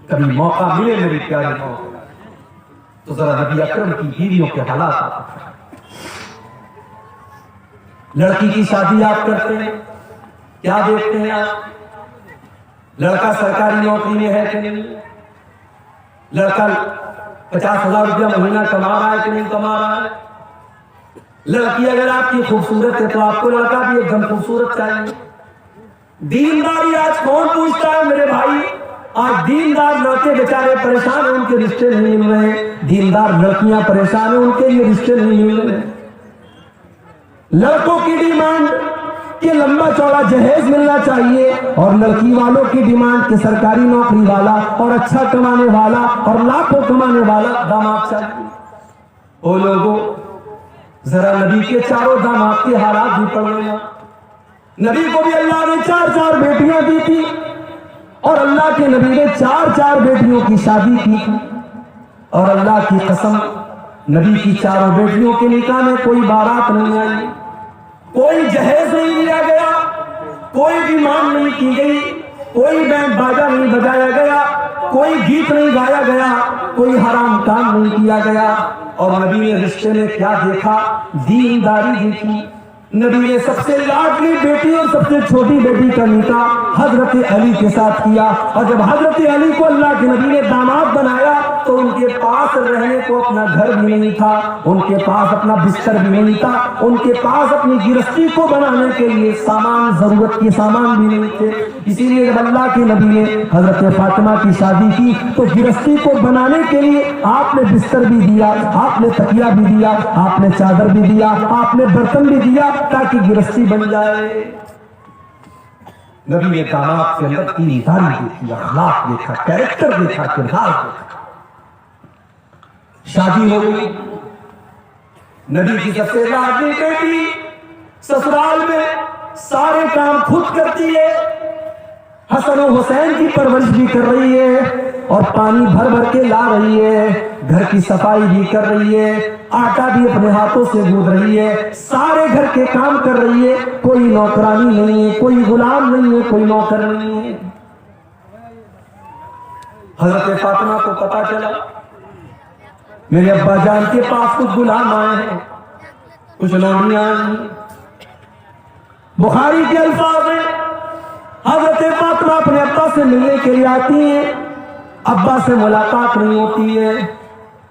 کبھی موقع ملے میری پیاری ماں تو ذرا نبی اکرم کی بیویوں کے حالات آپ ہیں۔ لڑکی کی شادی آپ کرتے ہیں، کیا دیکھتے ہیں آپ؟ لڑکا سرکاری نوکری میں ہے کہ نہیں؟ لڑکا 50,000 روپیہ مہینہ کما رہا ہے کہ نہیں کما رہا ہے؟ لڑکی اگر آپ کی خوبصورت ہے تو آپ کو لڑکا بھی ایک دم خوبصورت چاہیے۔ دینداری آج کون پوچھتا ہے میرے بھائی؟ آج دیندار لڑکے بیچارے پریشان ہیں، ان کے رشتے نہیں مل رہے ہیں۔ دیندار لڑکیاں پریشان ہیں، ان کے لیے رشتے نہیں مل رہے ہیں۔ لڑکوں کی ڈیمانڈ کہ لمبا چوڑا جہیز ملنا چاہیے، اور لڑکی والوں کی ڈیمانڈ کہ سرکاری نوکری والا اور اچھا کمانے والا اور لاکھوں کمانے والا داماد چاہیے۔ او لوگوں، ذرا نبی کے چاروں داماد کے حالات بھی پڑھ لینا۔ نبی کو بھی اللہ نے 4 بیٹیاں دی تھی، اور اللہ کے نبی نے 4 بیٹیوں کی شادی کی تھی، اور اللہ کی قسم نبی کی 4 بیٹیوں کے نکاح میں کوئی بارات نہیں آئی، کوئی جہیز نہیں لیا گیا، کوئی ڈیمانڈ نہیں کی گئی، کوئی بینڈ باجا نہیں بجایا گیا، کوئی گیت نہیں گایا گیا، کوئی حرام کام نہیں کیا گیا۔ اور نبی نے رشتے میں کیا دیکھا؟ دینداری دیکھی۔ نبی نے سب سے لاڈلی بیٹی اور سب سے چھوٹی بیٹی کا نکاح حضرت علی کے ساتھ کیا، اور جب حضرت علی کو اللہ کے نبی نے داماد بنایا تو ان کے پاس رہنے کو اپنا گھر بھی نہیں تھا، ان کے پاس اپنا بستر بھی نہیں تھا، ان کے پاس اپنی گرستی کو بنانے کے لیے سامان، ضرورت کے سامان بھی نہیں تھے۔ اسی لیے جب اللہ کے نبی نے حضرت فاطمہ کی شادی کی تو گرستی کو بنانے کے لیے آپ نے بستر بھی دیا، آپ نے تکیہ بھی دیا، آپ نے چادر بھی دیا، آپ نے برتن بھی دیا تاکہ گرستی بن جائے۔ نبی نے داماد کے اندر دینداری دیکھی، اخلاق دیکھا، کیریکٹر دیکھا، کردار دیکھا۔ شادی ہو گئی، نبی کی سب سے لاڈلی بیٹی سسرال میں سارے کام خود کرتی ہے، حسن و حسین کی پرورش بھی کر رہی ہے، اور پانی بھر بھر کے لا رہی ہے، گھر کی صفائی بھی کر رہی ہے، آٹا بھی اپنے ہاتھوں سے گوندھ رہی ہے، سارے گھر کے کام کر رہی ہے، کوئی نوکرانی نہیں ہے، کوئی غلام نہیں ہے، کوئی نوکر نہیں ہے۔ حضرت فاطمہ کو پتا چلا میرے ابا جان کے پاس کچھ غلام آئے ہیں، کچھ لونڈیاں آئی ہیں۔ بخاری کے الفاظ ہیں، حضرت فاطمہ اپنے ابا سے ملنے کے لیے آتی ہیں، ابا سے ملاقات نہیں ہوتی ہے۔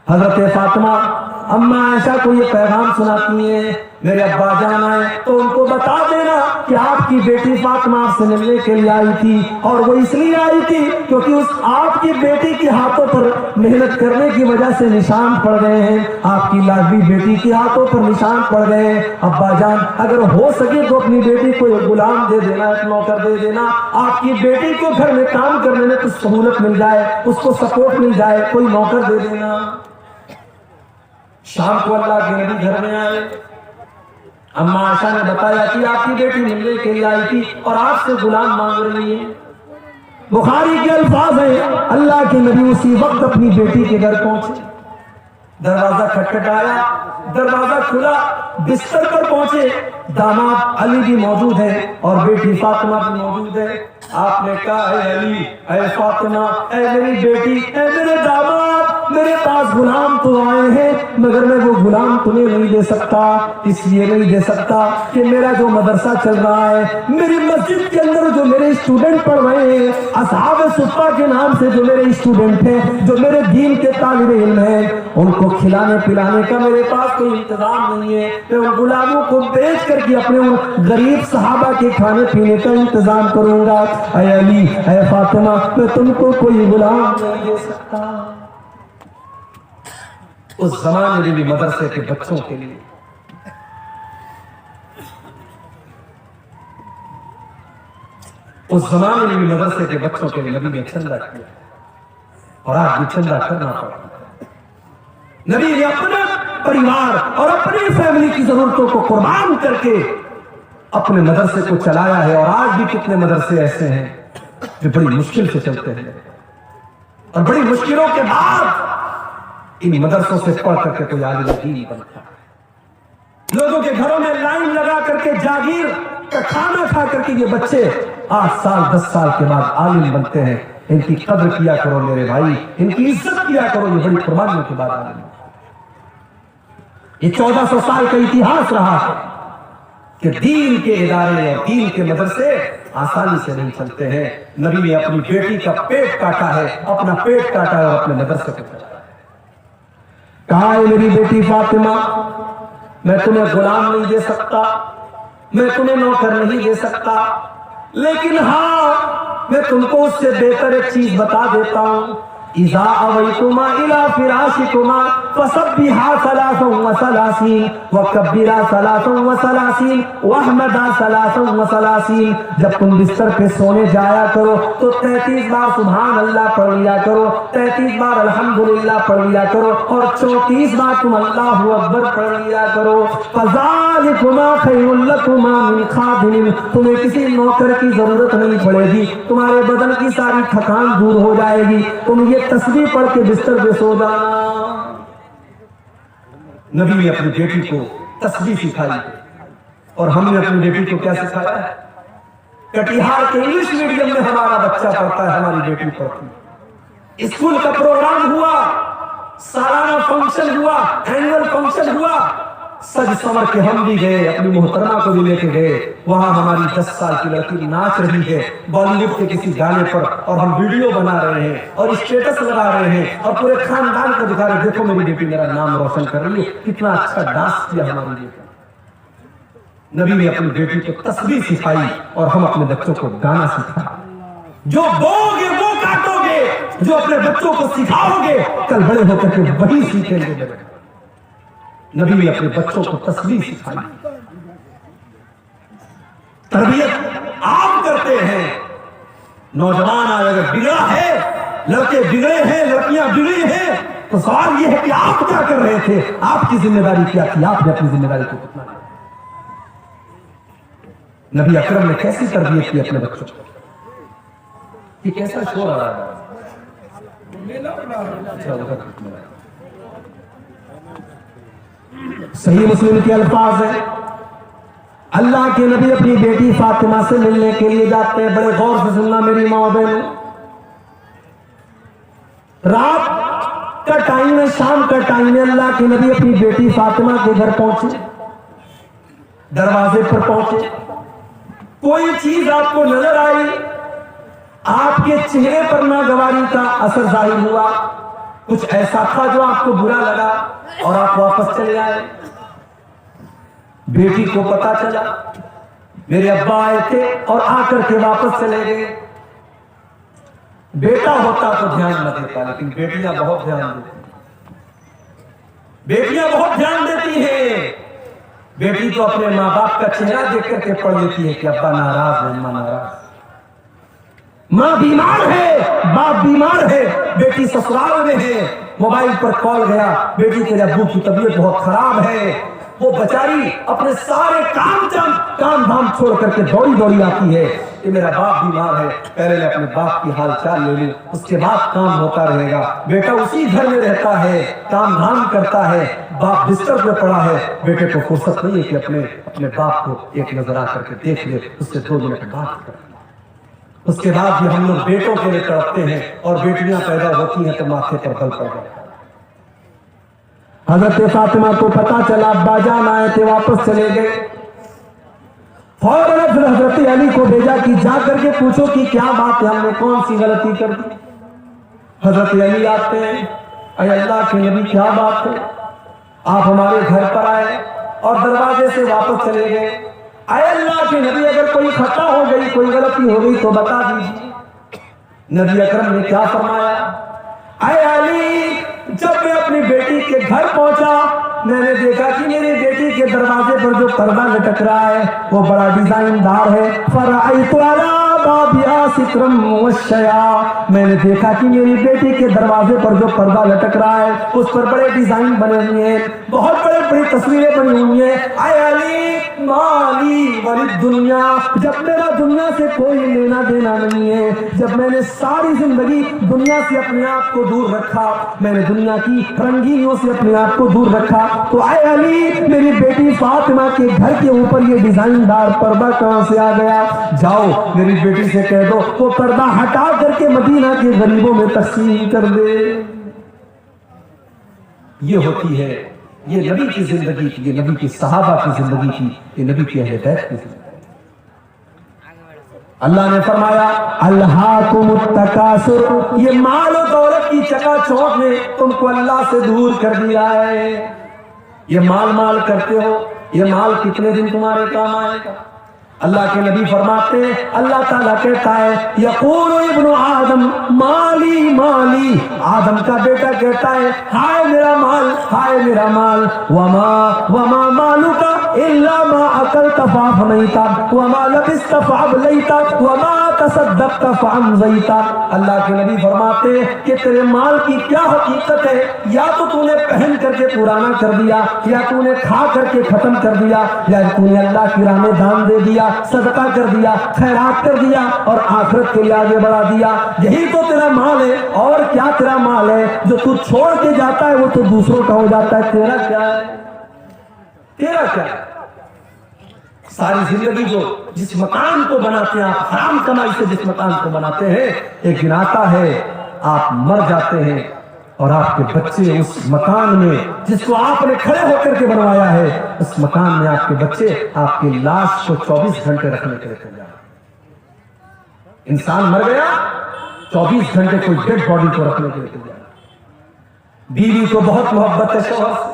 حضرت فاطمہ اما عائشہ کو یہ پیغام سناتی ہیں، میرے ابا جان آئے تو ان کو بتا دینا کہ آپ کی بیٹی فاطمہ آپ سے ملنے کے لیے آئی تھی، اور وہ اس لیے آئی تھی کیونکہ اس آپ کی بیٹی کے ہاتھوں پر محنت کرنے کی وجہ سے نشان پڑ گئے ہیں، آپ کی لاڈلی بیٹی کے ہاتھوں پر نشان پڑ گئے ہیں۔ ابا جان اگر ہو سکے تو اپنی بیٹی کو ایک غلام دے دینا، ایک نوکر دے دینا، آپ کی بیٹی کو گھر میں کام کرنے میں کچھ سہولت مل جائے، اس کو سپورٹ مل جائے، کوئی نوکر دے دینا۔ شام کو اللہ کے نبی گھر میں آئے، اما عائشہ نے بتایا کہ آپ کی بیٹی ملنے کے لیے آئی تھی اور آپ سے غلام مانگ رہی ہے۔ بخاری کے الفاظ ہیں، اللہ کے نبی اسی وقت اپنی بیٹی کے گھر پہنچے، دروازہ کھٹکھٹایا، دروازہ کھلا، بستر پر پہنچے، داماد علی بھی موجود ہے اور بیٹی فاطمہ بھی موجود ہے۔ آپ نے کہا اے علی، اے فاطمہ، اے میری بیٹی، اے میرے داماد، میرے پاس غلام تو آئے ہیں مگر میں وہ غلام تمہیں نہیں دے سکتا، اس لیے نہیں دے سکتا کہ میرا جو مدرسہ چل رہا ہے، میری مسجد کے اندر جو میرے اسٹوڈنٹ پڑھ رہے ہیں، اصحاب صفہ کے نام سے جو میرے اسٹوڈنٹ ہیں، جو میرے دین کے طالب علم ہیں، ان کو کھلانے پلانے کا میرے پاس کوئی انتظام نہیں ہے۔ میں ان غلاموں کو بیچ کر کے اپنے ان غریب صحابہ کے کھانے پینے کا انتظام کروں گا۔ اے علی، اے فاطمہ، میں تم کو کوئی غلام نہیں دے سکتا۔ اس زمانے میں بھی مدرسے کے بچوں کے لیے اس زمانے میں بھی مدرسے کے بچوں کے لیے نبی نے چندہ کیا، اور آج بھی چندہ کرنا پڑتا۔ نبی نے اپنے پریوار اور اپنی فیملی کی ضرورتوں کو قربان کر کے اپنے مدرسے کو چلایا ہے، اور آج بھی کتنے مدرسے ایسے ہیں جو بڑی مشکل سے چلتے ہیں، اور بڑی مشکلوں کے بعد ان مدرسوں سے پڑھ کر کے کوئی عالم دین بنتا ہے۔ لوگوں کے گھروں میں لائن لگا کر کے جاگیر کا کھانا کھا کر کے یہ بچے 8 سال 10 سال کے بعد عالم بنتے ہیں۔ ان کی قدر کیا کرو میرے بھائی، ان کی عزت کیا کرو، یہ بڑی قربانیوں کے بعد آنے میں یہ 1400 سال کا اتہاس رہا ہے کہ دین کے ادارے اور دین کے مدرسے آسانی سے نہیں چلتے ہیں۔ نبی نے اپنی بیٹی کا پیٹ کاٹا ہے، اپنا پیٹ کاٹا ہے اور اپنے مدرسے کو کاٹا ہے۔ کہا ہے میری بیٹی فاطمہ میں تمہیں غلام نہیں دے سکتا، میں تمہیں نوکر نہیں دے سکتا، لیکن ہاں میں تم کو اس سے بہتر ایک چیز بتا دیتا ہوں، اذا اویتما الى فراشکما فسبحا 33 وکبرا 33 واحمدا 33۔ جب تم بستر پہ سونے جایا کرو تو 33 بار سبحان اللہ پڑھ لیا کرو، 33 بار الحمدللہ پڑھ لیا کرو اور 34 بار تم اللہ اکبر پڑھ لیا کرو۔ فذالکما خیر لکما من خادم، تمہیں کسی نوکر کی ضرورت نہیں پڑے گی، تمہارے بدن کی ساری تھکان دور ہو جائے گی، تم یہ تسبیح پڑھ کے بستر پہ سو جانا۔ نبی نے اپنی بیٹی کو تسبیح سکھائی اور ہم نے اپنی بیٹی کو کیا سکھایا ہے؟ کٹیہار کے انگلش میڈیم میں ہمارا بچہ پڑھتا ہے، ہماری بیٹی پڑھتی ہے، اسکول کا پروگرام ہوا، سالانہ فنکشن ہوا، اینول فنکشن ہوا، سج سمر کے ہم بھی گئے، اپنی محترمہ کو بھی لے کے گئے، وہاں ہماری 10 سال کی لڑکی ناچ رہی ہے بالی ووڈ کے کسی گانے پر اور ہم ویڈیو بنا رہے ہیں اور اسٹیٹس لگا رہے ہیں اور پورے خاندان کو دکھا رہے ہیں، دیکھو میری بیٹی میرا نام روشن کر رہی ہے، کتنا اچھا ڈانس کیا ہماری بیٹی۔ نبی نے اپنی بیٹی کو تسبیح سکھائی اور ہم اپنے بچوں کو گانا سکھائیں۔ جو بوؤ گے وہ کاٹو گے، جو اپنے بچوں کو سکھاؤ گے کل بڑے ہو کر کے وہی سیکھیں گے۔ نبی نے اپنے بچوں کو تسبیح سکھائی۔ تربیت آپ کرتے ہیں، نوجوان آج اگر بگڑا ہے، لڑکے بگڑے ہیں، لڑکیاں بگڑی ہیں، تو سوال یہ ہے کہ آپ کیا کر رہے تھے، آپ کی ذمہ داری کیا تھی، آپ نے اپنی ذمہ داری کو کتنا لیا؟ نبی اکرم نے کیسی تربیت کی اپنے بچوں کو؟ یہ کیسا شور آ رہا ہے؟ صحیح مسلم کے الفاظ ہیں، اللہ کے نبی اپنی بیٹی فاطمہ سے ملنے کے لیے جاتے ہیں، بڑے غور سے سننا میری ماں بہنوں، رات کا ٹائم ہے، شام کا ٹائم ہے، اللہ کے نبی اپنی بیٹی فاطمہ کے گھر پہنچے، دروازے پر پہنچے، کوئی چیز آپ کو نظر آئی، آپ کے چہرے پر ناگواری کا اثر ظاہر ہوا، کچھ ایسا تھا جو آپ کو برا لگا اور آپ واپس چلے آئے۔ بیٹی کو پتا چلا میرے ابا آئے تھے اور آ کر کے واپس چلے گئے۔ بیٹا ہوتا تو دھیان نہ دیتا، لیکن بیٹیاں بہت دھیان دیتی ہیں، بیٹیاں بہت دھیان دیتی ہیں۔ بیٹی تو اپنے ماں باپ کا چہرہ دیکھ کر کے پڑھ لیتی ہے کہ ابا ناراض ہے، اماں ناراض، ماں بیمار ہے، باپ بیمار ہے، بیٹی سسرال میں ہے، موبائل پر کال گیا، بیٹی کے ابو کی طبیعت بہت خراب ہے، وہ بیچاری اپنے سارے کام دھام چھوڑ کر کے دوڑی دوڑی آتی ہے کہ میرا باپ بیمار ہے، پہلے میں اپنے باپ کی حال چال لے لوں، اس کے بعد کام ہوتا رہے گا۔ بیٹا اسی گھر میں رہتا ہے، کام دھام کرتا ہے، باپ بستر پہ پڑا ہے، بیٹے کو فرصت نہیں ہے کہ اپنے باپ کو ایک نظر آ کر کے دیکھ لے، اس سے 2 منٹ بات کر۔ اس کے بعد بھی ہم لوگ بیٹوں کے لیے تڑپتے ہیں اور بیٹیاں پیدا ہوتی ہیں تو ماتھے پر بل پڑ جاتا ہے۔ حضرت فاطمہ کو پتا چلا ابا جان آئے تھے، واپس چلے گئے، فوراً پھر حضرت علی کو بھیجا کہ جا کر کے پوچھو کہ کیا بات ہے، ہم نے کون سی غلطی کر دی۔ حضرت علی آتے ہیں، اے اللہ کے نبی کیا بات ہے، آپ ہمارے گھر پر آئے اور دروازے سے واپس چلے گئے، اے اللہ کے نبی اگر کوئی خطا ہو گئی، کوئی غلطی ہو گئی تو بتا دیجیے۔ نبی اکرم نے کیا فرمایا، اے علی جب میں اپنی بیٹی کے گھر پہنچا میں نے دیکھا کہ میری بیٹی کے دروازے پر جو پردہ لٹک رہا ہے وہ بڑا ڈیزائن دار ہے، فرأیت علی بابہا سترا وشیا، میں نے دیکھا کہ میری بیٹی کے دروازے پر جو پردہ لٹک رہا ہے اس پر بڑے ڈیزائن بنے ہوئے ہیں، بہت بڑی تصویریں بنی ہوئی ہیں۔ اے علی مالی وللدنیا، جب میرا دنیا سے کوئی لینا دینا نہیں ہے، جب میں نے ساری زندگی دنیا سے اپنے آپ کو دور رکھا، میں نے دنیا کی رنگینیوں سے اپنے آپ کو دور رکھا، تو اے علی میری بیٹی فاطمہ کے گھر کے اوپر یہ ڈیزائن دار پردہ کہاں سے آ گیا؟ جاؤ میری بیٹی سے کہہ دو وہ پردہ ہٹا کر کے مدینہ کے غریبوں میں تقسیم کر دے۔ یہ ہوتی ہے، یہ نبی کی زندگی کی، یہ نبی کی صحابہ کی زندگی کی، یہ نبی کی اہل بیت کی زندگی۔ اللہ نے فرمایا الہاکم التکاثر، یہ مال و دولت کی چکا چوند نے تم کو اللہ سے دور کر دیا ہے۔ یہ مال کرتے ہو، یہ مال کتنے دن تمہارے کام آئے گا؟ اللہ کے نبی فرماتے ہیں، اللہ تعالیٰ کہتا ہے یقول ابن آدم مالی مالی، آدم کا بیٹا کہتا ہے ہائے میرا مال، ہائے میرا مال، وما مالک الا ما اکلت فافنیت وما لبست فابلیت وما تصدقت فامضیت۔ اللہ کے نبی فرماتے ہیں کہ تیرے مال کی کیا حقیقت ہے، یا تو نے پہن کر کے پرانا کر دیا، یا تو نے کھا کر کے ختم کر دیا، یا تو نے اللہ کی راہ میں دان دے دیا، صدقہ کر دیا، خیرات کر دیا اور آخرت کے لیے آگے بڑھا دیا، یہی تو تیرا مال ہے۔ اور کیا تیرا مال ہے جو تو چھوڑ کے جاتا ہے وہ تو دوسروں کا ہو جاتا ہے، تیرا کیا ہے؟ تیرا کیا ہے؟ ساری زندگی جو جس مکان کو بناتے ہیں آپ، حرام کمائی سے جس مکان کو بناتے ہیں، ایک دن آتا ہے آپ مر جاتے ہیں اور آپ کے بچے اس مکان میں جس کو آپ نے کھڑے ہو کر کے بنوایا ہے، اس مکان میں آپ کے بچے آپ کی لاش کو 24 گھنٹے رکھنے کے لیے تیار۔ انسان مر گیا، 24 گھنٹے کوئی ڈیڈ باڈی کو رکھنے کے لیے تیار۔ بیوی کو بہت محبت ہے شوہر سے،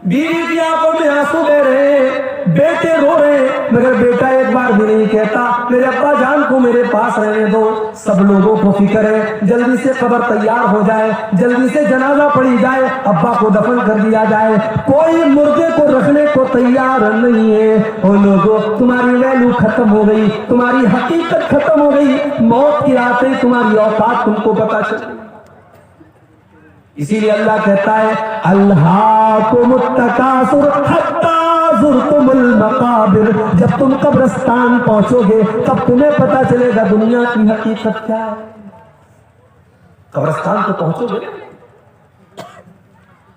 بیوی کی آنکھوں میں آنسو بہ رہے ہیں، بیٹے رو رہے ہیں، مگر بیٹا ایک بار بھی نہیں کہتا میرے ابا جان کو میرے پاس رہنے دو۔ سب لوگوں کو فکر ہے جلدی سے قبر تیار ہو جائے، جلدی سے جنازہ پڑھی جائے، ابا کو دفن کر دیا جائے، کوئی مردے کو رکھنے کو تیار نہیں ہے۔ او لوگوں تمہاری ویلو ختم ہو گئی، تمہاری حقیقت ختم ہو گئی، موت کی راتیں تمہاری اوقات تم کو پتا چلی۔ اسی لیے اللہ کہتا ہے الہاکم التکاثر حتی زرتم المقابر، جب تم قبرستان پہنچو گے تب تمہیں پتا چلے گا دنیا کی حقیقت کیا ہے۔ قبرستان تو پہنچو گے،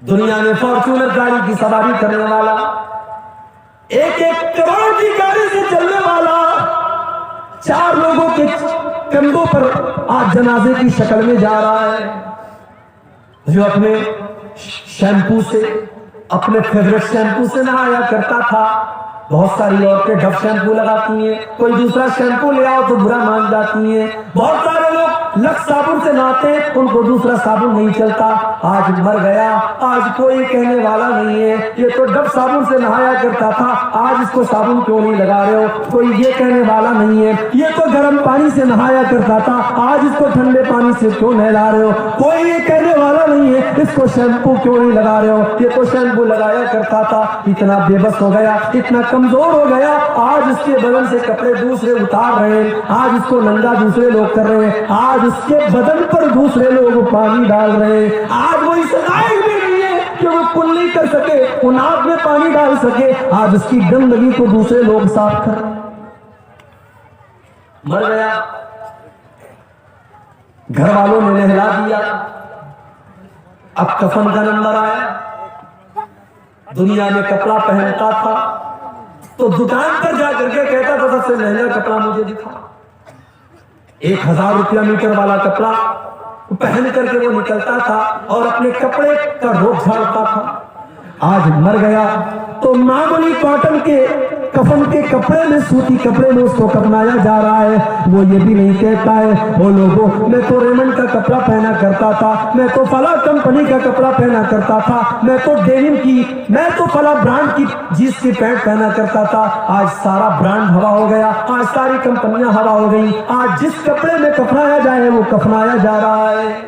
دنیا میں فارچونر گاڑی کی سواری کرنے والا، 1 کروڑ کی گاڑی سے چلنے والا، 4 لوگوں کے کندھوں پر آج جنازے کی شکل میں جا رہا ہے، جو اپنے شیمپو سے، اپنے فیوریٹ شیمپو سے نہایا کرتا تھا۔ بہت ساری عورتیں ڈف شیمپو لگاتی ہیں، کوئی دوسرا شیمپو لے آؤ تو برا مان جاتی ہیں۔ بہت سارے لوگ لکس صابن سے نہاتے ہیں، ان کو دوسرا صابن نہیں چلتا۔ آج مر گیا، آج کوئی کہنے والا نہیں ہے یہ تو ڈف صابن سے نہایا کرتا تھا، آج اس کو صابن کیوں نہیں لگا رہے ہو، کوئی یہ کہنے والا نہیں ہے یہ تو گرم پانی سے نہایا کرتا تھا، آج اس کو ٹھنڈے پانی سے کیوں نہلا رہے ہو، کوئی یہ کہنے والا نہیں ہے اس کو شیمپو کیوں نہیں لگا رہے ہو، یہ تو شیمپو لگایا کرتا تھا۔ اتنا بے بس ہو گیا، اتنا کمزور ہو گیا، آج اس کے بدن سے کپڑے دوسرے اتار رہے ہیں، آج اس کو ننگا دوسرے لوگ کر رہے ہیں، آج اس کے بدن پر دوسرے لوگ پانی ڈال رہے ہیں، آج وہ اس لائق بھی نہیں ہے کہ وہ کلی کر سکے، وہ ناک میں پانی ڈال سکے، آج اس کی گندگی کو دوسرے لوگ صاف کر رہے ہیں۔ مر گیا، گھر والوں نے نہلا دیا، اب کفن کا نمبر آیا۔ دنیا میں کپڑا پہنتا تھا تو دکان پر جا کر کے کہتا تھا سب سے مہنگا کپڑا مجھے دکھا، 1000 روپیہ میٹر والا کپڑا پہن کر کے وہ نکلتا تھا اور اپنے کپڑے کا روپ جھاڑتا تھا۔ آج مر گیا تو معمولی کاٹن کے کفن کے کپڑے میں، سوتی کپڑے میں اس کو کفنایا جا رہا ہے۔ وہ یہ بھی نہیں کہتا ہے وہ لوگوں میں تو ریمنڈ کا کپڑا پہنا کرتا تھا، میں تو فلاں کمپنی کا کپڑا پہنا کرتا تھا، میں تو ڈینم کی، میں تو فلاں برانڈ کی جینس کی پینٹ پہنا کرتا تھا۔ آج سارا برانڈ ہوا ہو گیا، آج ساری کمپنیاں ہوا ہو گئی، آج جس کپڑے میں کفنایا جائے وہ کفنایا جا رہا ہے،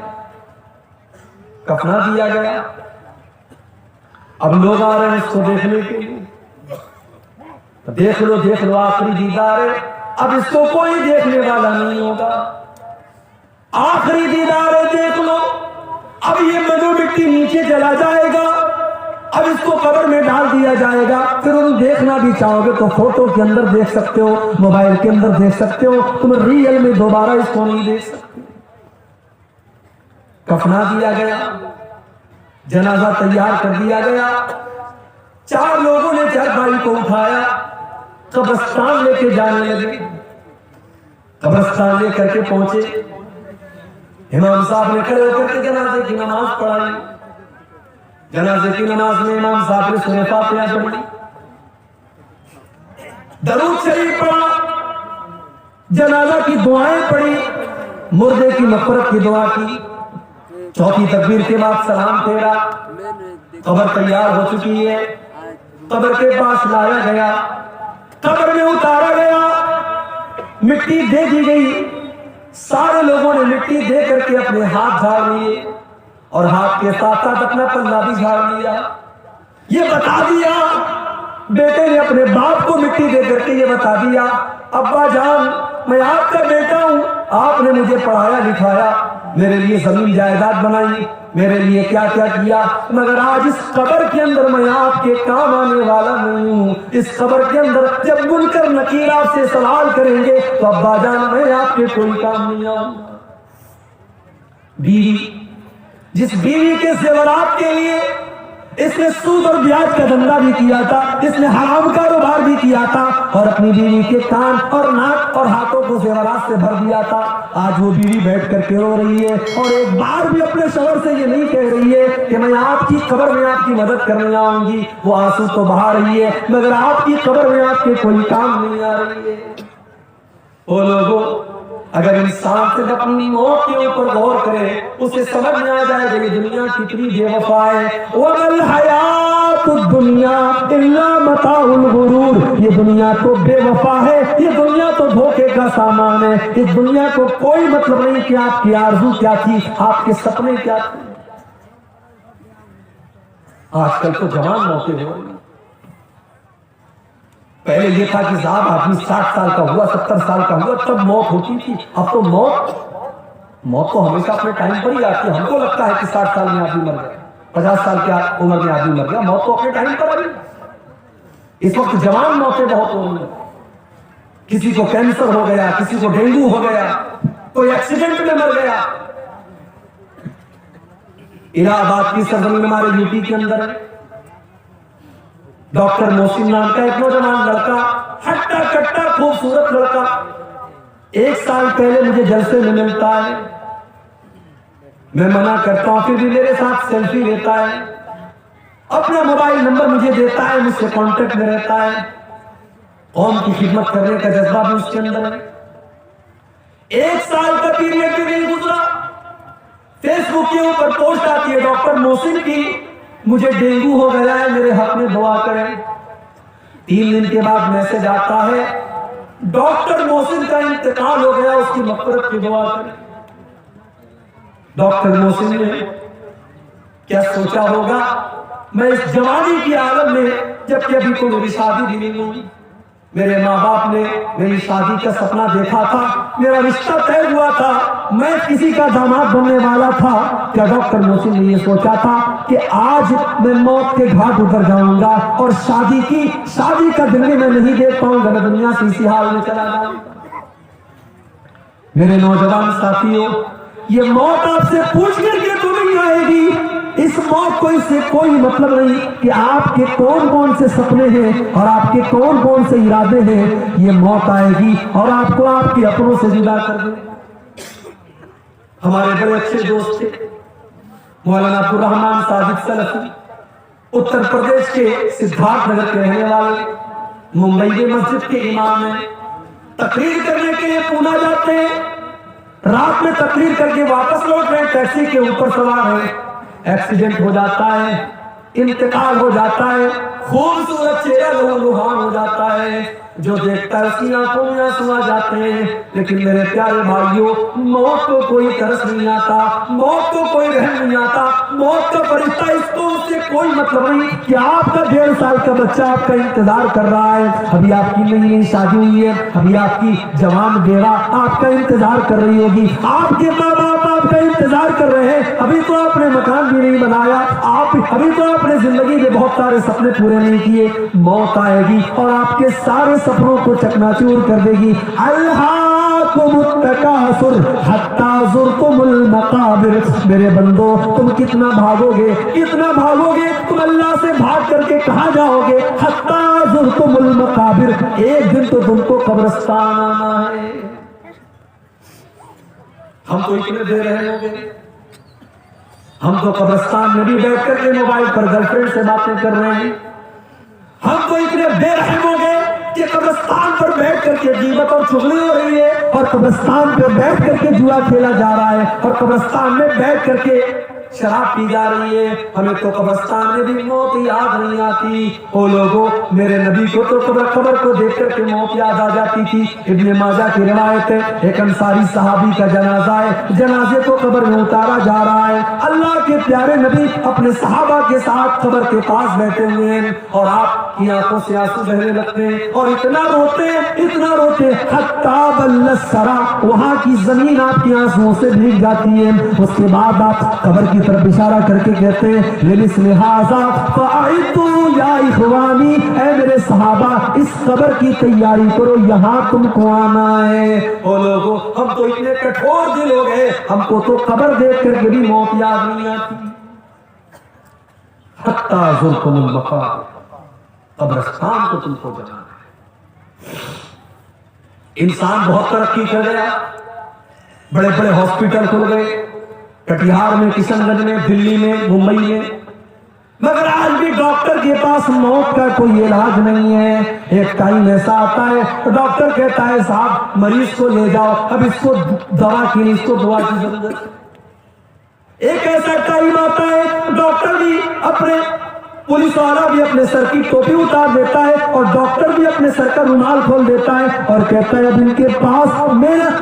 کفنا دیا گیا۔ اب لوگ آ رہے ہیں اس کو دیکھنے کے لیے، دیکھ لو آخری دیدار ہے، اب اس کو کوئی دیکھنے والا نہیں ہوگا، آخری دیدار ہے، دیکھ لو، اب یہ مدو مٹی نیچے چلا جائے گا، اب اس کو قبر میں ڈال دیا جائے گا، پھر تم دیکھنا بھی چاہو گے تو فوٹو کے اندر دیکھ سکتے ہو، موبائل کے اندر دیکھ سکتے ہو، تم ریئل میں دوبارہ اس کو نہیں دیکھ سکتے۔ کفنا دیا گیا، جنازہ تیار کر دیا گیا، 4 لوگوں نے چارپائی کو اٹھایا، قبرستان لے کے جانے لگے۔ قبرستان لے کر کے پہنچے، امام صاحب نے کھڑے ہو کر کے جنازے کی نماز پڑھائی۔ جنازے کی نماز میں امام صاحب نے سورہ فاتحہ پڑھی، درود شریف پڑھا، جنازہ کی دعائیں پڑھی، مردے کی مغفرت کی دعا کی، چوتھی تکبیر کے بعد سلام پھیرا۔ قبر تیار ہو چکی ہے، قبر کے پاس لایا گیا، قبر میں اتارا گیا، مٹی دے دی گئی۔ سارے لوگوں نے مٹی دے کر کے اپنے ہاتھ جھاڑ لیے اور ہاتھ کے ساتھ ساتھ اپنا پلہ بھی جھاڑ لیا۔ یہ بتا دیا، بیٹے نے اپنے باپ کو مٹی دے کر کے یہ بتا دیا، ابا جان میں آپ کا بیٹا ہوں، آپ نے مجھے پڑھایا لکھایا، میرے لیے زمین جائیداد بنائی، میرے لیے کیا کیا کیا، مگر آج اس قبر کے اندر میں آپ کے کام آنے والا نہیں ہوں۔ اس قبر کے اندر جب منکر نکیر آپ سے سوال کریں گے تو ابا جان میں آپ کے کوئی کام نہیں آؤں۔ بیوی، جس بیوی کے زیورات کے لیے اس نے سود اور بیاج کا دھندا بھی کیا تھا، اس نے حرام کاروبار بھی کیا تھا اور اپنی بیوی کے کان اور ناک اور ہاتھوں کو زیورات سے بھر دیا تھا، آج وہ بیوی بیٹھ کر کے رو رہی ہے اور ایک بار بھی اپنے شوہر سے یہ نہیں کہہ رہی ہے کہ میں آپ کی قبر میں آپ کی مدد کرنے آؤں گی۔ وہ آنسو تو بہا رہی ہے مگر آپ کی قبر میں آپ کے کوئی کام نہیں آ رہی ہے۔ وہ لوگوں، اگر انسان صرف اپنی موت کے اوپر غور کرے، اسے سمجھ میں آ جائے کہ یہ دنیا کتنی بے وفا ہے۔ وَمَا الْحَيَاةُ الدُّنْيَا إِلَّا مَتَاعُ الْغُرُورِ، یہ دنیا تو بے وفا ہے، یہ دنیا تو دھوکے کا سامان ہے۔ اس دنیا کو کوئی مطلب نہیں کہ آپ کی آرزو کیا تھی، آپ کے سپنے کیا تھے۔ آج کل تو جوان موتیں ہو رہی ہیں، پہلے یہ تھا کہ صاحب آدمی 60 سال کا ہوا، 70 سال کا ہوا تب موت ہوتی تھی، اب تو موت تو ہمیشہ اپنے ٹائم پر ہی آتی ہے۔ ہم کو لگتا ہے کہ 60 سال میں آدمی مر گیا، 50 سال کی عمر میں آدمی مر گیا، موت تو اپنے ٹائم پر آئی۔ اس وقت جوان موتیں بہت ہو رہی ہیں، کسی کو کینسر ہو گیا، کسی کو ڈینگو ہو گیا، کوئی ایکسیڈنٹ میں مر گیا۔ الہ آباد کی سرزمین ہمارے یو پی کے اندر ہے، ڈاکٹر محسن نام کا ایک نوجوان لڑکا، ہٹا کٹا خوبصورت لڑکا، 1 سال پہلے مجھے جلسے میں ملتا ہے، میں منع کرتا ہوں پھر بھی میرے ساتھ سیلفی لیتا ہے، اپنا موبائل نمبر مجھے دیتا ہے، مجھ سے کانٹیکٹ میں رہتا ہے، قوم کی خدمت کرنے کا جذبہ بھی اس کے اندر ہے۔ 1 سال کا پیریڈ بھی نہیں گزرا، فیس بک کے اوپر پوسٹ آتی ہے ڈاکٹر محسن کی، مجھے ڈینگو ہو گیا ہے، میرے حق میں دعا کریں۔ 3 دن کے بعد میسج آتا ہے ڈاکٹر محسن کا انتقال ہو گیا، اس کی مغفرت کی دعا کریں۔ ڈاکٹر محسن نے کیا سوچا ہوگا، میں اس جوانی کی عالم میں جبکہ ابھی تو میری شادی بھی نہیں ہوئی، میرے ماں باپ نے میری شادی کا سپنا دیکھا تھا، میرا رشتہ طے ہوا تھا، میں کسی کا داماد بننے والا تھا، کیا ڈاکٹر محسن نے یہ سوچا تھا کہ آج میں موت کے گھاٹ اتر جاؤں گا اور شادی کا دن بھی میں نہیں دیکھ پاؤں گا، میں دنیا سے اسی حال میں چلا جاؤں گا۔ میرے نوجوان ساتھیوں، یہ موت آپ سے پوچھ کر کے تو نہیں آئے گی، اس موت کو اس سے کوئی مطلب نہیں کہ آپ کے کون کون سے سپنے ہیں اور آپ کے کون کون سے ارادے ہیں، یہ موت آئے گی اور آپ کو آپ کے اپنوں سے جدا کر دے۔ ہمارے بڑے اچھے دوست تھے مولانا عبد الرحمان ساجد سلفی، اتر پردیش کے سدھارتھ نگر کے رہنے والے، ممبئی کے مسجد کے امام ہیں، تقریر کرنے کے لیے پونا جاتے ہیں، رات میں تقریر کر کے واپس لوٹ رہے، ٹیکسی کے اوپر سوار ہیں، ایکسیڈنٹ ہو جاتا ہے، انتقال ہو جاتا ہے، خوبصورت چہرہ لہو لہان ہو جاتا ہے، جو دیکھتا ہے اس کی آنکھوں میں آنسو آ جاتے ہیں۔ لیکن میرے پیارے بھائیوں، موت کو کوئی ترس نہیں آتا، موت کو کوئی رحم نہیں آتا، موت کا فرشتہ اس کو اس سے کوئی مطلب نہیں کہ آپ کا 1.5 سال کا بچہ آپ کا انتظار کر رہا ہے، ابھی آپ کی نئی شادی ہوئی ہے، ابھی آپ کی جوان بیوہ آپ کا انتظار کر رہی ہوگی، آپ کے ماں باپ آپ کا انتظار کر رہے ہیں، ابھی تو آپ نے مکان بھی نہیں بنایا، ابھی تو آپ نے زندگی میں بہت سارے سپنے پورے نہیں کیے، موت آئے گی اور آپ کے سارے سپنوں کو چکناچور کر دے گی۔ الہاکم التکاثر حتی زرتم المقابر، میرے بندو تم کتنا بھاگو گے، کتنا بھاگو گے، تم اللہ سے بھاگ کر کے کہاں جاؤ گے؟ حتی زرتم المقابر، ایک دن تو تم کو قبرستان آنا ہے۔ ہم تو اتنے بے رحم ہو گئے، ہم تو قبرستان میں بھی بیٹھ کر کے موبائل پر گرل فرینڈ سے باتیں کر رہے ہیں، ہم تو اتنے بے رحم ہو گئے کہ قبرستان پر بیٹھ کر کے غیبت اور چغلی ہو رہی ہے، اور قبرستان پہ بیٹھ کر کے جوا کھیلا جا رہا ہے، اور قبرستان میں بیٹھ کر کے شراب پی جا رہی ہے۔ ہمیں تو قبرستان میں بھی موت یاد نہیں آتی۔ او لوگوں، میرے نبی کو تو قبر کو دیکھ کر کے موت یاد آ جاتی تھی۔ ابن ماجہ کی روایت ہے، ایک انصاری صحابی کا جنازہ ہے، جنازے کو قبر میں اتارا جا رہا ہے، اللہ کے پیارے نبی اپنے صحابہ کے ساتھ قبر کے پاس بیٹھے ہوئے ہیں، اور آپ کی آنکھوں سے آنسو بہنے لگتے ہیں، اور اتنا روتے حتی بل الثری، وہاں کی زمین آپ کی آنسوؤں سے بھیگ جاتی ہے۔ اس کے بعد آپ قبر کی طرف اشارہ کر کے کہتے ہیں لمثل ھذا فاعدوا یا اخوانی، اے میرے صحابہ اس قبر کی تیاری کرو، یہاں تم کو آنا ہے۔ او لوگوں، ہم تو اتنے کٹھور دل ہو گئے، ہم کو تو قبر دیکھ کر کے بھی موت یاد نہیں آتی۔ حتی زرتم المقابر، قبرستان کو تم کو جانا ہے۔ انسان بہت ترقی کر گیا، بڑے بڑے ہاسپٹل کھل گئے، کٹیہار میں، کشن گنج میں، دلی میں، ممبئی میں، مگر آج بھی ڈاکٹر کے پاس موت کا کوئی علاج نہیں ہے۔ ایک ٹائم ایسا آتا ہے ڈاکٹر کہتا ہے صاحب مریض کو لے جاؤ، اب اس کو دوا کی، اس کو دوا کی ضرورت ہے۔ ایک ایسا ٹائم آتا ہے ڈاکٹر بھی اپنے، پولیس والا بھی اپنے سر کی ٹوپی اتار دیتا ہے، اور ڈاکٹر بھی اپنے سر کا رومال کھول دیتا ہے اور کہتا ہے اب ان کے پاس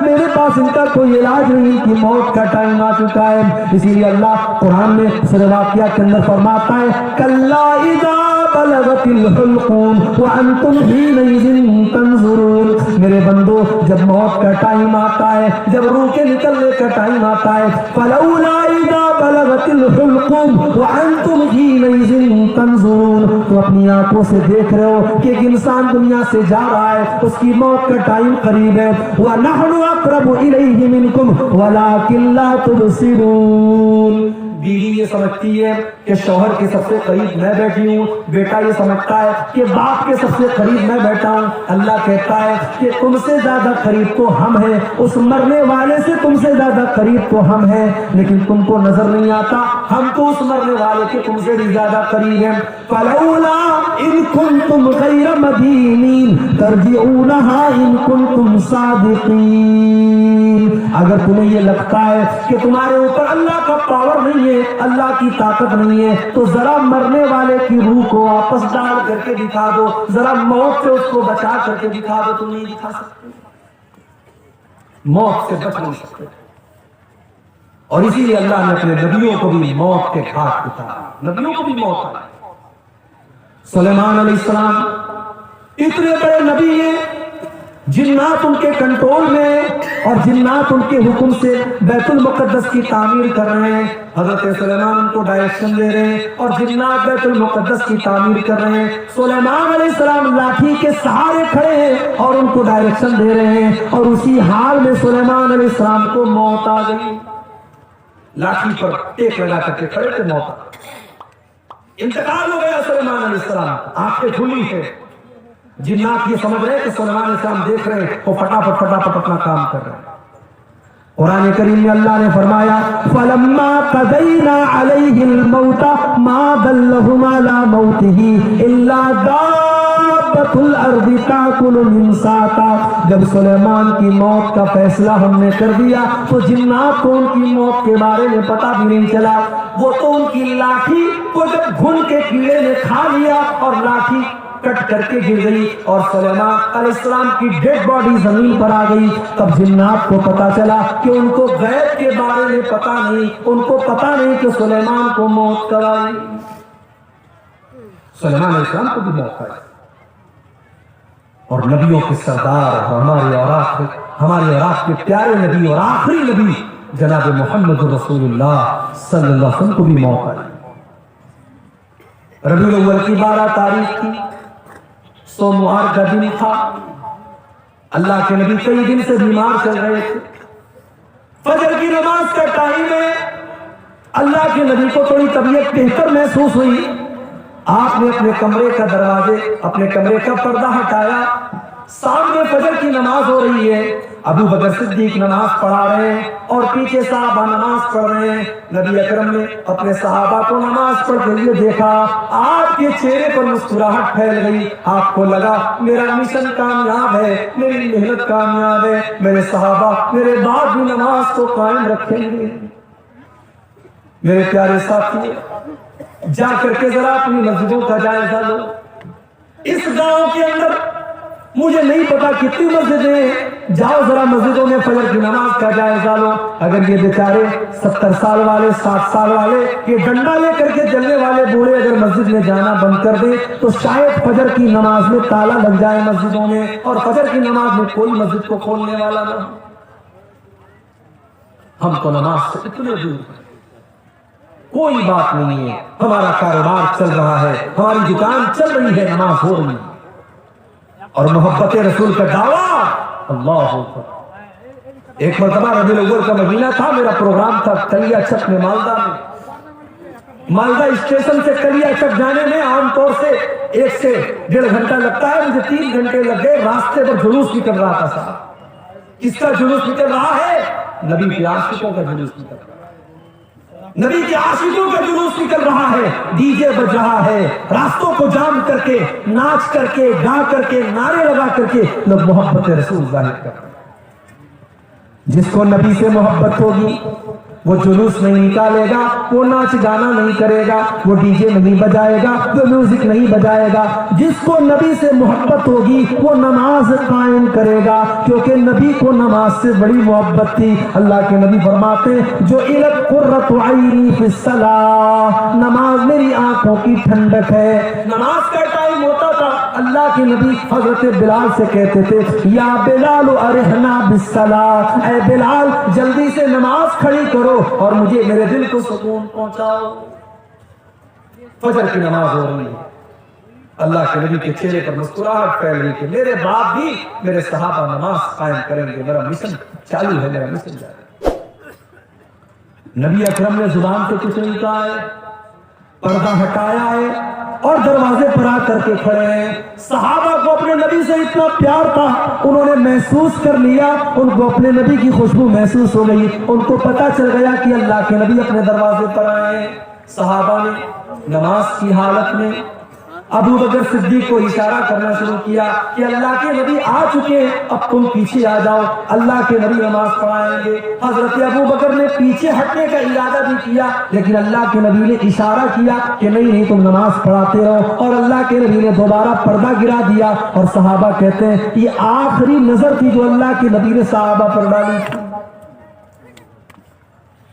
میرے پاس ان کا کوئی علاج نہیں کہ موت کا ٹائم آ چکا ہے۔ اسی لیے اللہ قرآن میں سورہ واقعہ کے اندر فرماتا ہے کلا اذا بلغت الحلقوم وانتم حینئذ تنظرون، میرے بندو جب موت کا ٹائم آتا ہے، جب روح کے نکلنے کا ٹائم آتا ہے، فلولا اذا بلغت الحلقوم وانتم حینئذ تنظرون، تو اپنی آنکھوں سے دیکھ رہے ہو کہ ایک انسان دنیا سے جا رہا ہے، اس کی موت کا ٹائم قریب ہے۔ وَنَحْنُ أَقْرَبُ إِلَيْهِ مِنْكُمْ وَلَٰكِنْ لَا تُبْصِرُونَ، بیوی یہ سمجھتی ہے کہ شوہر کے سب سے قریب میں بیٹھی ہوں، بیٹا یہ سمجھتا ہے کہ باپ کے سب سے قریب میں بیٹھا ہوں۔ اللہ کہتا ہے کہ تم سے زیادہ قریب تو ہم ہیں، اس مرنے والے سے تم سے زیادہ قریب تو ہم ہیں، لیکن تم کو نظر نہیں آتا، ہم تو اس مرنے والے کے تم سے بھی زیادہ قریب ہیں۔ فلولا ان کنتم غیر مدینین ترجعونها ان کنتم صادقین، اگر تمہیں یہ لگتا ہے کہ تمہارے اوپر اللہ کا پاور نہیں ہے، اللہ کی طاقت نہیں ہے، تو ذرا مرنے والے کی روح کو واپس ڈال کر کے دکھا دو، ذرا موت سے اس کو بچا کر کے دکھا دو۔ تم نہیں دکھا سکتے، موت سے بچ نہیں سکتے، اور اسی لیے اللہ نے اپنے نبیوں کو بھی موت کے گھاٹ اتارا، نبیوں کو بھی موت آئی۔ سلیمان علیہ السلام اتنے بڑے نبی ہیں، جنات ان کے کنٹرول میں، اور جنات ان کے حکم سے بیت المقدس کی تعمیر کر رہے ہیں۔ حضرت سلیمان ان کو ڈائریکشن دے رہے ہیں، اور جنات بیت المقدس کی تعمیر کر رہے ہیں۔ سلیمان علیہ السلام لاٹھی کے سہارے کھڑے ہیں اور ان کو ڈائریکشن دے رہے ہیں، اور اسی حال میں سلیمان علیہ السلام کو موت آ گئی، لاٹھی پر ٹیک لگا کر کے کھڑے تھے، موت آ گئی، انتقال ہو گیا سلیمان علیہ السلام، آنکھیں کھلی ہے۔ جنات یہ سمجھ رہے کہ سلیمان علیہ السلام دیکھ رہے ہیں، وہ فٹافٹ اپنا کام کر رہے ہیں۔ قرآن کریم میں اللہ نے فرمایا فَلَمَّا قَضَيْنَا عَلَيْهِ الْمَوْتَ مَا دَلَّهُمْ عَلَى مَوْتِهِ إِلَّا دَابَّةُ الْأَرْضِ تَأْكُلُ مِنْ سَأَتَهُ، جب سلیمان کی موت کا فیصلہ ہم نے کر دیا تو جنات کو ان کی موت کے بارے میں پتہ بھی نہیں چلا، وہ تو ان کی لاٹھی کو جب گھن کے کیڑے نے کھا لیا اور لاٹھی کٹ کر کے گر گئی، اور سلیمان علیہ السلام کی ڈیڈ باڈی زمین پر آ گئی، تب جنات کو پتا چلا کہ ان کو غیب کے بارے میں پتا نہیں، ان کو پتا نہیں کہ سلیمان کو موت کب آئی۔ سلیمان علیہ السلام کو بھی موت آئی، اور نبیوں کے سردار، ہمارے اور آپ کے پیارے نبی اور آخری نبی جناب محمد رسول اللہ صلی اللہ علیہ وسلم کو بھی موت آئی۔ ربیع الاول کی 12 تاریخ تھی، سوموار کا دن تھا۔ اللہ کے نبی کئی دن سے بیمار چل رہے تھے۔ فجر کی نماز کا ٹائم ہے، اللہ کے نبی کو تھوڑی طبیعت بہتر محسوس ہوئی۔ آپ نے اپنے کمرے کا دروازے، اپنے کمرے کا پردہ ہٹایا، سامنے فجر کی نماز ہو رہی ہے، ابو بکر صدیق نماز پڑھا رہے ہیں اور پیچھے صحابہ نماز پڑھ رہے ہیں۔ نبی اکرم نے اپنے صحابہ کو نماز پڑھتے ہوئے دیکھا، آپ کے چہرے پر مسکراہٹ پھیل گئی۔ آپ کو لگا میرا مشن کامیاب ہے، میری محنت کامیاب ہے، میرے صحابہ میرے بعد بھی نماز کو قائم رکھیں گے۔ میرے پیارے ساتھی، جا کر کے ذرا اپنی مسجدوں کا جائزہ لو۔ اس گاؤں کے اندر مجھے نہیں پتا کتنی مسجدیں ہیں، جاؤ ذرا مسجدوں میں فجر کی نماز کا جائزہ لو۔ اگر یہ بیچارے 70 سال والے، 60 سال والے، یہ ڈنڈا لے کر کے چلنے والے بوڑھے اگر مسجد میں جانا بند کر دیں تو شاید فجر کی نماز میں تالا لگ جائے مسجدوں میں، اور فجر کی نماز میں کوئی مسجد کو کھولنے والا نہ ہو۔ ہم تو نماز سے اتنے دور ہیں، کوئی بات نہیں ہے، ہمارا کاروبار چل رہا ہے، ہماری دکان چل رہی ہے، نماز ہو رہی ہے، اور محبت رسول کا دعویٰ۔ اللہ اکبر۔ ایک مرتبہ ربیع الاول کا مہینہ تھا، میرا پروگرام تھا کلیا چک میں، مالدہ میں۔ مالدہ اسٹیشن سے کلیا چک جانے میں عام طور سے 1 سے 1.5 گھنٹہ لگتا ہے، مجھے 3 گھنٹے لگ گئے۔ راستے پر جلوس نکل رہا تھا صاحب۔ کس کا جلوس نکل رہا ہے؟ نبی کے عاشقوں کا جلوس نکل رہا ہے، نبی کے عاشقوں کا جلوس نکل رہا ہے، ڈی جے بج رہا ہے، راستوں کو جام کر کے، ناچ کر کے، گا کر کے، نعرے لگا کر کے لوگ محبت رسول ظاہر کر رہے ہیں۔ جس کو نبی سے محبت ہوگی وہ جلوس نہیں نکالے گا، وہ ناچ گانا نہیں کرے گا، وہ ڈی جے نہیں بجائے گا، وہ میوزک نہیں بجائے گا۔ جس کو نبی سے محبت ہوگی وہ نماز قائم کرے گا، کیونکہ نبی کو نماز سے بڑی محبت تھی۔ اللہ کے نبی فرماتے ہیں جو الت قرۃ عینی فی الصلاۃ، نماز میری آنکھوں کی ٹھنڈک ہے۔ نماز کا ٹائم ہوتا تھا، اللہ کے نبی حضرت بلال سے کہتے تھے یا بلال ارحنا بالصلاۃ، اے بلال جلدی سے نماز کھڑی کرو اور مجھے میرے دل کو سکون پہنچاؤ۔ فجر کی نماز ہو رہی ہے، اللہ کے نبی کے چہرے پر مسکراہٹ پھیل رہی کہ میرے بعد بھی میرے صحابہ نماز قائم کریں گے، میرا مشن چالو ہے، میرا مشن جاری ہے۔ نبی اکرم نے زبان سے کچھ نہیں کہا ہے، پردہ ہٹایا ہے اور دروازے پر آ کر کے کھڑے ہیں۔ صحابہ کو اپنے نبی سے اتنا پیار تھا، انہوں نے محسوس کر لیا، ان کو اپنے نبی کی خوشبو محسوس ہو گئی، ان کو پتا چل گیا کہ اللہ کے نبی اپنے دروازے پر آئے ہیں۔ صحابہ نے نماز کی حالت میں ابو بکر صدیق کو اشارہ کرنا شروع کیا کہ اللہ کے نبی آ چکے ہیں، اب تم پیچھے آ جاؤ، اللہ کے نبی نماز پڑھائیں گے۔ حضرت ابو بکر نے پیچھے ہٹنے کا ارادہ بھی کیا، لیکن اللہ کے نبی نے اشارہ کیا کہ نہیں تم نماز پڑھاتے رہو، اور اللہ کے نبی نے دوبارہ پردہ گرا دیا۔ اور صحابہ کہتے ہیں یہ آخری نظر تھی جو اللہ کے نبی نے صحابہ پر ڈالی تھی۔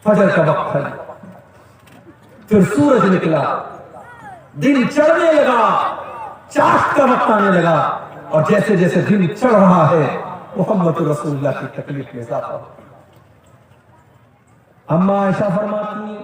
فجر کا وقت ہے، پھر سورج نکلا، دن چڑھنے لگا، چاش کا وقت آنے لگا، اور جیسے جیسے دن چڑھ رہا ہے محمد رسول اللہ کی تکلیف میں اضافہ ہو۔ اما عائشہ فرماتی ہیں